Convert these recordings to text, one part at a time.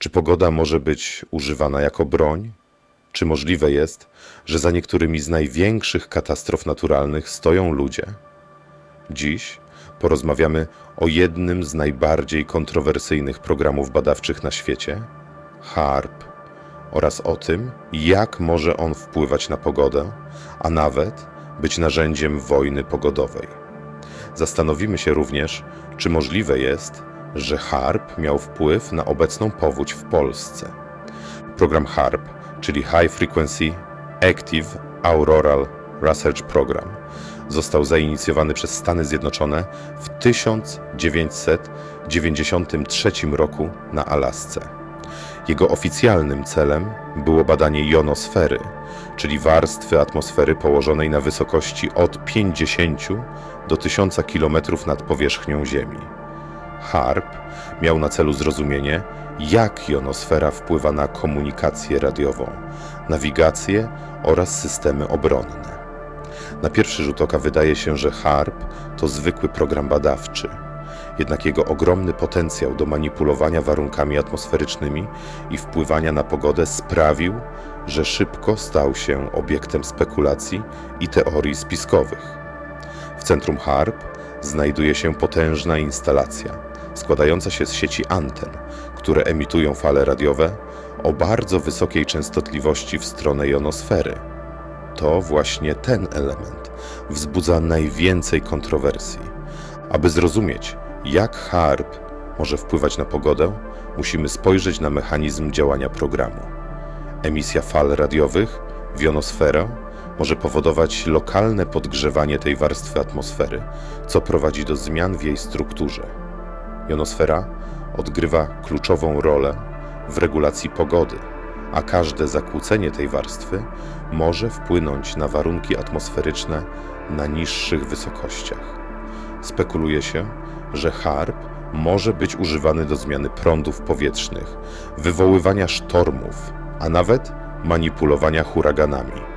Czy pogoda może być używana jako broń? Czy możliwe jest, że za niektórymi z największych katastrof naturalnych stoją ludzie? Dziś porozmawiamy o jednym z najbardziej kontrowersyjnych programów badawczych na świecie, HAARP, oraz o tym, jak może on wpływać na pogodę, a nawet być narzędziem wojny pogodowej. Zastanowimy się również, czy możliwe jest, że HAARP miał wpływ na obecną powódź w Polsce. Program HAARP, czyli High Frequency Active Auroral Research Program, został zainicjowany przez Stany Zjednoczone w 1993 roku na Alasce. Jego oficjalnym celem było badanie jonosfery, czyli warstwy atmosfery położonej na wysokości od 50 do 1000 km nad powierzchnią Ziemi. HAARP miał na celu zrozumienie, jak jonosfera wpływa na komunikację radiową, nawigację oraz systemy obronne. Na pierwszy rzut oka wydaje się, że HAARP to zwykły program badawczy. Jednak jego ogromny potencjał do manipulowania warunkami atmosferycznymi i wpływania na pogodę sprawił, że szybko stał się obiektem spekulacji i teorii spiskowych. W centrum HAARP znajduje się potężna instalacja składająca się z sieci anten, które emitują fale radiowe o bardzo wysokiej częstotliwości w stronę jonosfery. To właśnie ten element wzbudza najwięcej kontrowersji. Aby zrozumieć, jak HAARP może wpływać na pogodę, musimy spojrzeć na mechanizm działania programu. Emisja fal radiowych w jonosferę może powodować lokalne podgrzewanie tej warstwy atmosfery, co prowadzi do zmian w jej strukturze. Jonosfera odgrywa kluczową rolę w regulacji pogody, a każde zakłócenie tej warstwy może wpłynąć na warunki atmosferyczne na niższych wysokościach. Spekuluje się, że HAARP może być używany do zmiany prądów powietrznych, wywoływania sztormów, a nawet manipulowania huraganami.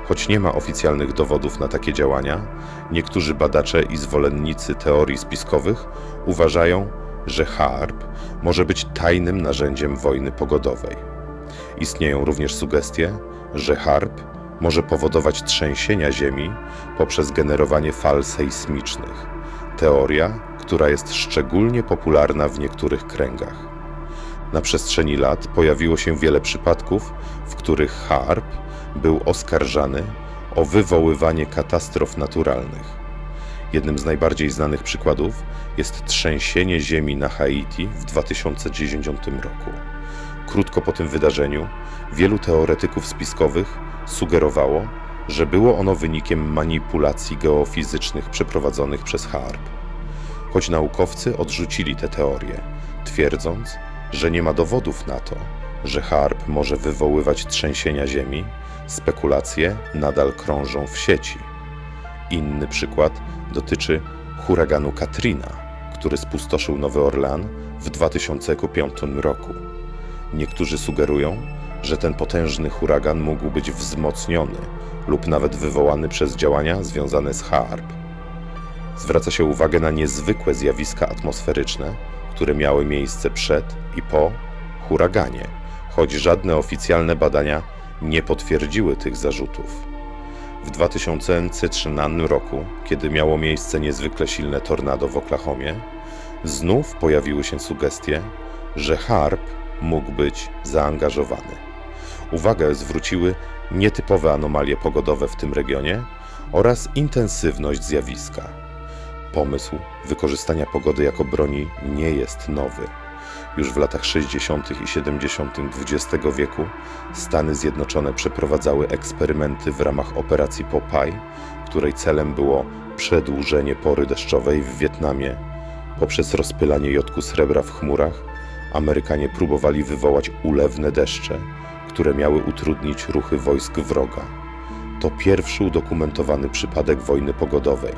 Choć nie ma oficjalnych dowodów na takie działania, niektórzy badacze i zwolennicy teorii spiskowych uważają, że HAARP może być tajnym narzędziem wojny pogodowej. Istnieją również sugestie, że HAARP może powodować trzęsienia Ziemi poprzez generowanie fal sejsmicznych. Teoria, która jest szczególnie popularna w niektórych kręgach. Na przestrzeni lat pojawiło się wiele przypadków, w których HAARP był oskarżany o wywoływanie katastrof naturalnych. Jednym z najbardziej znanych przykładów jest trzęsienie ziemi na Haiti w 2010 roku. Krótko po tym wydarzeniu wielu teoretyków spiskowych sugerowało, że było ono wynikiem manipulacji geofizycznych przeprowadzonych przez HAARP. Choć naukowcy odrzucili te teorie, twierdząc, że nie ma dowodów na to, że HAARP może wywoływać trzęsienia ziemi, spekulacje nadal krążą w sieci. Inny przykład dotyczy huraganu Katrina, który spustoszył Nowy Orlean w 2005 roku. Niektórzy sugerują, że ten potężny huragan mógł być wzmocniony lub nawet wywołany przez działania związane z HAARP. Zwraca się uwagę na niezwykłe zjawiska atmosferyczne, które miały miejsce przed i po huraganie, choć żadne oficjalne badania nie potwierdziły tych zarzutów. W 2003 roku, kiedy miało miejsce niezwykle silne tornado w Oklahomie, znów pojawiły się sugestie, że HAARP mógł być zaangażowany. Uwagę zwróciły nietypowe anomalie pogodowe w tym regionie oraz intensywność zjawiska. Pomysł wykorzystania pogody jako broni nie jest nowy. Już w latach 60. i 70. XX wieku Stany Zjednoczone przeprowadzały eksperymenty w ramach operacji Popeye, której celem było przedłużenie pory deszczowej w Wietnamie. Poprzez rozpylanie jodku srebra w chmurach Amerykanie próbowali wywołać ulewne deszcze, które miały utrudnić ruchy wojsk wroga. To pierwszy udokumentowany przypadek wojny pogodowej.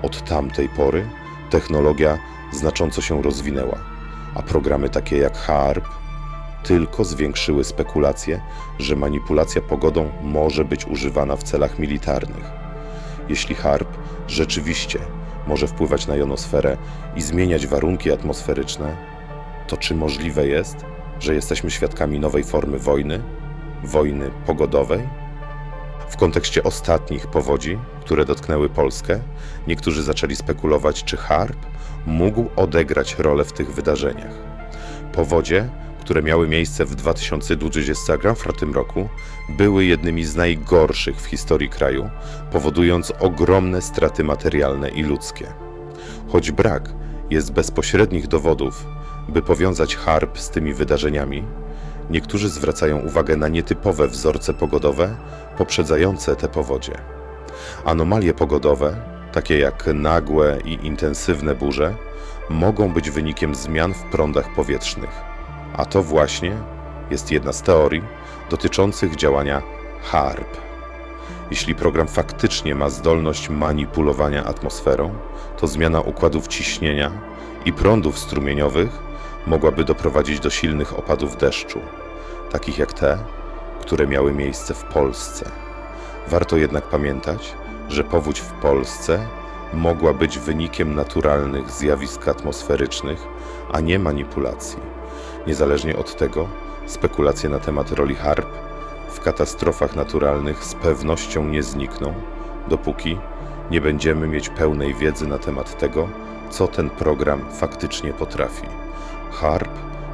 Od tamtej pory technologia znacząco się rozwinęła, a programy takie jak HAARP tylko zwiększyły spekulacje, że manipulacja pogodą może być używana w celach militarnych. Jeśli HAARP rzeczywiście może wpływać na jonosferę i zmieniać warunki atmosferyczne, to czy możliwe jest, że jesteśmy świadkami nowej formy wojny, wojny pogodowej? W kontekście ostatnich powodzi, które dotknęły Polskę, niektórzy zaczęli spekulować, czy HAARP mógł odegrać rolę w tych wydarzeniach. Powodzie, które miały miejsce w 2024 roku, były jednymi z najgorszych w historii kraju, powodując ogromne straty materialne i ludzkie. Choć brak jest bezpośrednich dowodów, by powiązać HAARP z tymi wydarzeniami, niektórzy zwracają uwagę na nietypowe wzorce pogodowe poprzedzające te powodzie. Anomalie pogodowe, takie jak nagłe i intensywne burze, mogą być wynikiem zmian w prądach powietrznych, a to właśnie jest jedna z teorii dotyczących działania HAARP. Jeśli program faktycznie ma zdolność manipulowania atmosferą, to zmiana układów ciśnienia i prądów strumieniowych mogłaby doprowadzić do silnych opadów deszczu, takich jak te, które miały miejsce w Polsce. Warto jednak pamiętać, że powódź w Polsce mogła być wynikiem naturalnych zjawisk atmosferycznych, a nie manipulacji. Niezależnie od tego, spekulacje na temat roli HAARP w katastrofach naturalnych z pewnością nie znikną, dopóki nie będziemy mieć pełnej wiedzy na temat tego, co ten program faktycznie potrafi. HAARP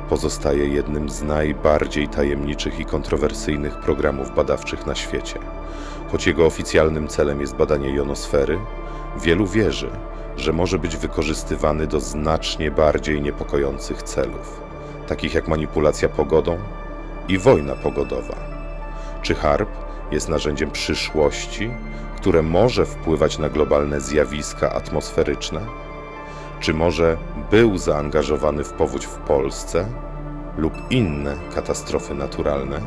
pozostaje jednym z najbardziej tajemniczych i kontrowersyjnych programów badawczych na świecie. Choć jego oficjalnym celem jest badanie jonosfery, wielu wierzy, że może być wykorzystywany do znacznie bardziej niepokojących celów, takich jak manipulacja pogodą i wojna pogodowa. Czy HAARP jest narzędziem przyszłości, które może wpływać na globalne zjawiska atmosferyczne? Czy może był zaangażowany w powódź w Polsce lub inne katastrofy naturalne?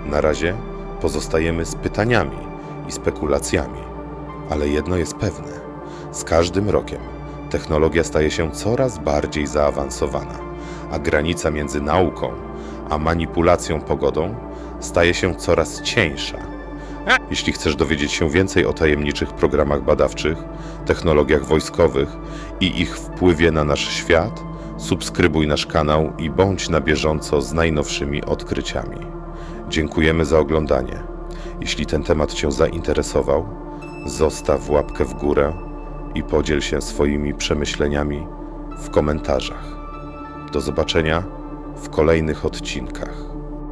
Na razie pozostajemy z pytaniami i spekulacjami, ale jedno jest pewne: z każdym rokiem technologia staje się coraz bardziej zaawansowana, a granica między nauką a manipulacją pogodą staje się coraz cieńsza. Jeśli chcesz dowiedzieć się więcej o tajemniczych programach badawczych, technologiach wojskowych i ich wpływie na nasz świat, subskrybuj nasz kanał i bądź na bieżąco z najnowszymi odkryciami. Dziękujemy za oglądanie. Jeśli ten temat Cię zainteresował, zostaw łapkę w górę i podziel się swoimi przemyśleniami w komentarzach. Do zobaczenia w kolejnych odcinkach.